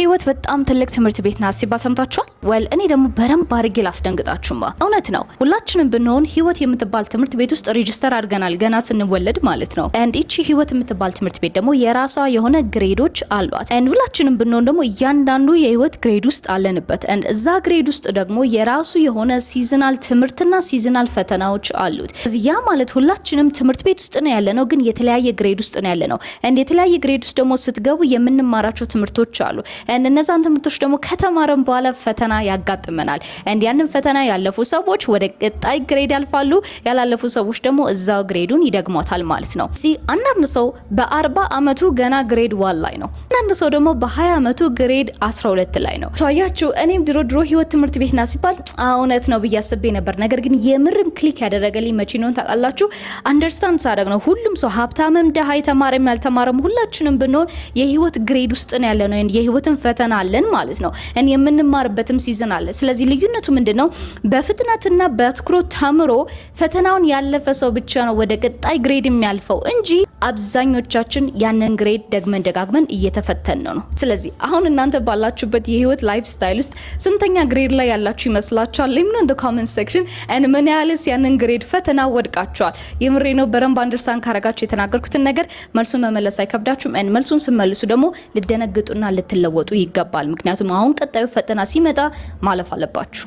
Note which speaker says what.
Speaker 1: ህይወት በጣም ትልቅ ትምህርት ቤት ናት ሲባል ሰምታችኋል? ወል እኔ ደግሞ በረምብ አድርጌ ላስደንግጣችሁማ። እውነት ነው። ሁላችንም ብንሆን ህይወት የምትባል ትምህርት ቤት ውስጥ ሬጂስተር አድርገናል ገና ስንወለድ ማለት ነው። አንድ እቺ ህይወት የምትባል ትምህርት ቤት ደግሞ የራሷ የሆነ ግሬዶች አሏት። አንድ ሁላችንም ብንሆን ደግሞ እያንዳንዱ የህይወት ግሬድ ውስጥ አለንበት። አንድ እዛ ግሬድ ውስጥ ደግሞ የራሱ የሆነ ሲዝናል ትምህርትና ሲዝናል ፈተናዎች አሉት። ያ ማለት ሁላችንም ትምህርት ቤት ውስጥ ነው ያለነው፣ ግን የተለያየ ግሬድ ውስጥ ነው ያለነው። አንድ የተለያየ ግሬድ ውስጥ ደግሞ ስትገቡ የምንማራቸው ትምህርቶች አሉ። እነዛን ትምህርቶች ደግሞ ከተማረን በኋላ ፈተና ያጋጥመናል። ያንን ፈተና ያለፉ ሰዎች ወደ ቀጣይ ግሬድ ያልፋሉ፣ ያላለፉ ሰዎች ደግሞ እዛው ግሬዱን ይደግሟታል ማለት ነው። እዚህ አንዳንድ ሰው በ40 አመቱ ገና ግሬድ 1 ላይ ነው። አንዳንድ ሰው ደግሞ በ20 አመቱ ግሬድ 12 ላይ ነው። ታያችሁ፣ እኔም ድሮ ህይወት ትምህርት ቤት ናት ሲባል እውነት ነው ብዬ አስቤ ነበር። ነገር ግን የምርም ክሊክ ያደረገልኝ መቼ ነው ታውቃላችሁ? አንደርስታንድ ሳደርግ ነው። ሁሉም ሰው ሀብታምም፣ ደሃ፣ የተማረም ያልተማረም ሁላችንም ብንሆን የህይወት ግሬድ ውስጥ ነው ያለነው። የህይወትን ፈተና አለን ማለት ነው። የምንማርበትም ሲዝን አለ። ስለዚህ ልዩነቱ ምንድነው? በፍጥነትና በትኩረት ተምሮ ፈተናውን ያለፈ ሰው ብቻ ነው ወደ ቀጣይ ግሬድ የሚያልፈው እንጂ አብዛኞቻችን ያንን ግሬድ ደጋግመን እየተፈተን ነው። ስለዚህ አሁን እናንተ ባላችሁበት የህይወት ላይፍ ስታይል ውስጥ ስንተኛ ግሬድ ላይ ያላችሁ ይመስላችኋል? ሌም ነው ኮሜንት ሴክሽን ምን ያህልስ ያንን ግሬድ ፈተና ወድቃችኋል? የምሬ ነው። በረምብ አንደርስታንድ ካረጋችሁ የተናገርኩትን ነገር መልሱን መመለስ አይከብዳችሁም። መልሱን ስመልሱ ደግሞ ልደነግጡና ልትለወጡ ይገባል። ምክንያቱም አሁን ቀጣዩ ፈተና ሲመጣ ማለፍ አለባችሁ።